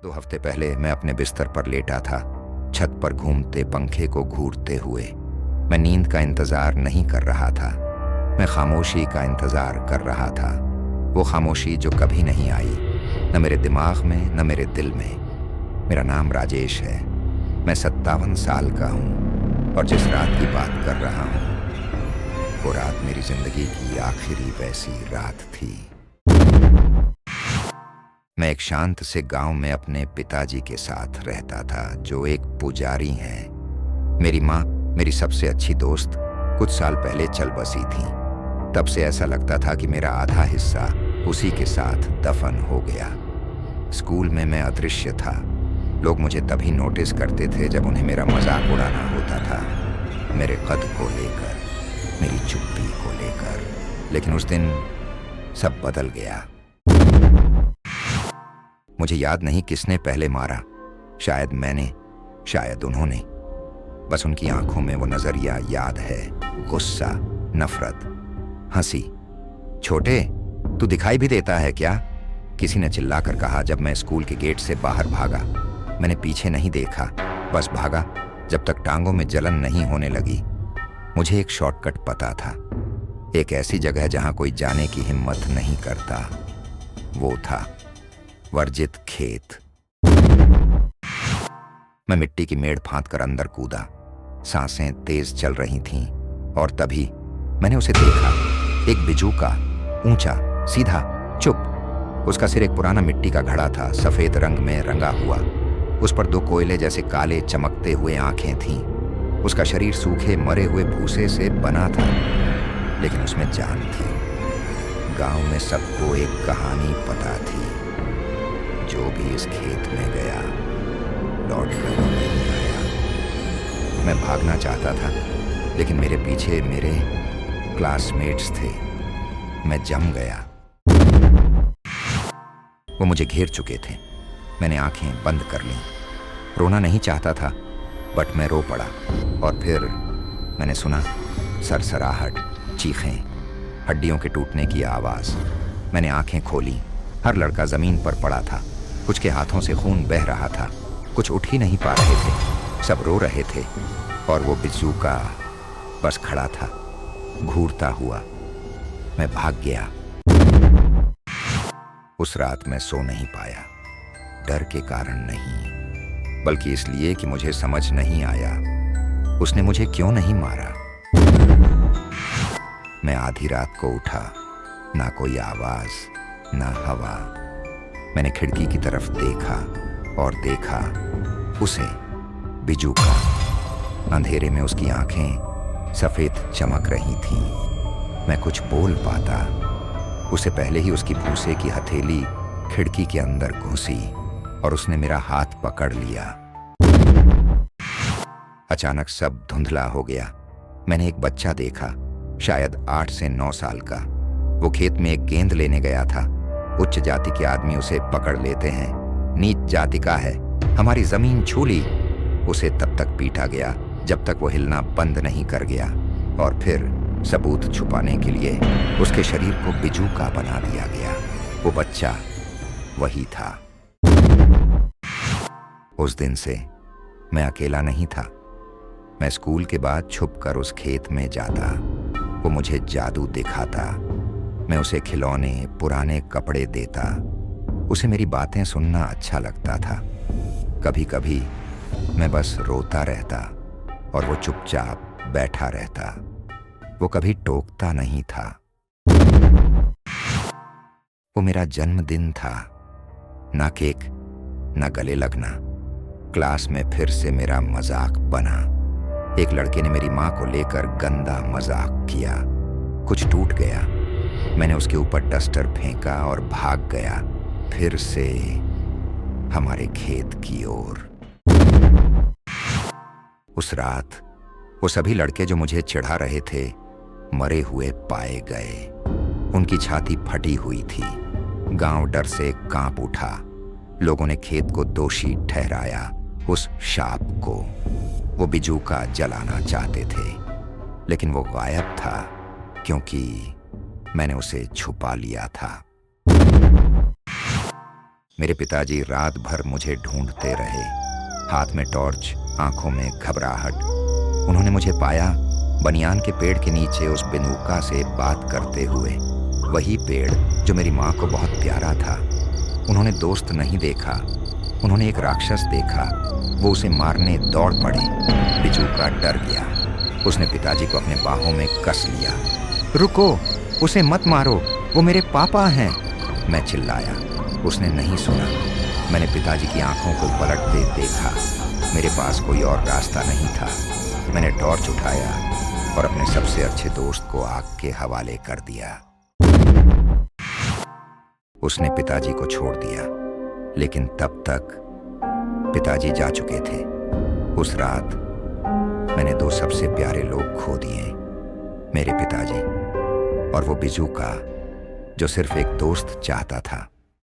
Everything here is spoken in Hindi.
2 हफ्ते पहले मैं अपने बिस्तर पर लेटा था, छत पर घूमते पंखे को घूरते हुए। मैं नींद का इंतजार नहीं कर रहा था, मैं खामोशी का इंतजार कर रहा था। वो खामोशी जो कभी नहीं आई, न मेरे दिमाग में न मेरे दिल में। मेरा नाम राजेश है। मैं 57 साल का हूँ और जिस रात की बात कर रहा हूँ वो रात मेरी जिंदगी की आखिरी वैसी रात थी। मैं एक शांत से गांव में अपने पिताजी के साथ रहता था, जो एक पुजारी हैं। मेरी माँ मेरी सबसे अच्छी दोस्त कुछ साल पहले चल बसी थी। तब से ऐसा लगता था कि मेरा आधा हिस्सा उसी के साथ दफन हो गया। स्कूल में मैं अदृश्य था। लोग मुझे तभी नोटिस करते थे जब उन्हें मेरा मजाक उड़ाना होता था, मेरे कद को लेकर, मेरी चुप्पी को लेकर। लेकिन उस दिन सब बदल गया। मुझे याद नहीं किसने पहले मारा, शायद मैंने, शायद उन्होंने। बस उनकी आंखों में वो नजरिया याद है, गुस्सा, नफरत, हंसी। छोटे, तू दिखाई भी देता है क्या? किसी ने चिल्लाकर कहा जब मैं स्कूल के गेट से बाहर भागा। मैंने पीछे नहीं देखा, बस भागा जब तक टांगों में जलन नहीं होने लगी। मुझे एक शॉर्टकट पता था, एक ऐसी जगह जहां कोई जाने की हिम्मत नहीं करता। वो था वर्जित खेत। मैं मिट्टी की मेड़ फांद कर अंदर कूदा। सांसें तेज चल रही थीं और तभी मैंने उसे देखा। एक बिजूका, ऊंचा, सीधा, चुप। उसका सिर एक पुराना मिट्टी का घड़ा था, सफेद रंग में रंगा हुआ। उस पर 2 कोयले जैसे काले चमकते हुए आंखें थीं। उसका शरीर सूखे मरे हुए भूसे से बना था, लेकिन उसमें जान थी। गांव में सबको एक कहानी पता थी, जो भी इस खेत में गया लौट कर नहीं आया। मैं भागना चाहता था, लेकिन मेरे पीछे मेरे क्लासमेट्स थे। मैं जम गया। वो मुझे घेर चुके थे। मैंने आंखें बंद कर लीं। रोना नहीं चाहता था, बट मैं रो पड़ा। और फिर मैंने सुना सरसराहट, चीखें, हड्डियों के टूटने की आवाज। मैंने आंखें खोली। हर लड़का जमीन पर पड़ा था। कुछ के हाथों से खून बह रहा था, कुछ उठ ही नहीं पा रहे थे। सब रो रहे थे और वो बिजूका बस खड़ा था, घूरता हुआ। मैं भाग गया। उस रात मैं सो नहीं पाया, डर के कारण नहीं, बल्कि इसलिए कि मुझे समझ नहीं आया उसने मुझे क्यों नहीं मारा। मैं आधी रात को उठा, ना कोई आवाज, ना हवा। मैंने खिड़की की तरफ देखा और देखा उसे, बिजूका। अंधेरे में उसकी आंखें सफेद चमक रही थीं। मैं कुछ बोल पाता उसे पहले ही उसकी भूसे की हथेली खिड़की के अंदर घुसी और उसने मेरा हाथ पकड़ लिया। अचानक सब धुंधला हो गया। मैंने एक बच्चा देखा, शायद 8 से 9 साल का। वो खेत में एक गेंद लेने गया था। उच्च जाति के आदमी उसे पकड़ लेते हैं, नीच जाति का है, हमारी जमीन छू ली। उसे तब तक पीटा गया जब तक वो हिलना बंद नहीं कर गया, और फिर सबूत छुपाने के लिए उसके शरीर को बिजूका बना दिया गया। वो बच्चा वही था। उस दिन से मैं अकेला नहीं था। मैं स्कूल के बाद छुपकर उस खेत में जाता। वो मुझे जादू दिखाता। मैं उसे खिलौने, पुराने कपड़े देता। उसे मेरी बातें सुनना अच्छा लगता था। कभी कभी मैं बस रोता रहता और वो चुपचाप बैठा रहता। वो कभी टोकता नहीं था। वो मेरा जन्मदिन था। ना केक, ना गले लगना। क्लास में फिर से मेरा मजाक बना। एक लड़के ने मेरी माँ को लेकर गंदा मजाक किया। कुछ टूट गया। मैंने उसके ऊपर डस्टर फेंका और भाग गया, फिर से हमारे खेत की ओर। उस रात वो सभी लड़के जो मुझे चिढ़ा रहे थे मरे हुए पाए गए। उनकी छाती फटी हुई थी। गांव डर से कांप उठा। लोगों ने खेत को दोषी ठहराया, उस शाप को। वो बिजूका जलाना चाहते थे, लेकिन वो गायब था क्योंकि मैंने उसे छुपा लिया था। मेरे पिताजी रात भर मुझे ढूंढते रहे, हाथ में टॉर्च, आंखों में घबराहट। उन्होंने मुझे पाया बनियान के पेड़ के नीचे उस बिनूका से बात करते हुए, वही पेड़ जो मेरी माँ को बहुत प्यारा था। उन्होंने दोस्त नहीं देखा, उन्होंने एक राक्षस देखा। वो उसे मारने दौड़ पड़े। बिजूका डर गया। उसने पिताजी को अपने बाहों में कस लिया। रुको, उसे मत मारो, वो मेरे पापा हैं, मैं चिल्लाया। उसने नहीं सुना। मैंने पिताजी की आंखों को पलटते देखा। मेरे पास कोई और रास्ता नहीं था। मैंने टॉर्च उठाया और अपने सबसे अच्छे दोस्त को आग के हवाले कर दिया। उसने पिताजी को छोड़ दिया, लेकिन तब तक पिताजी जा चुके थे। उस रात मैंने दो सबसे प्यारे लोग खो दिए, मेरे पिताजी और वो बिजूका जो सिर्फ एक दोस्त चाहता था।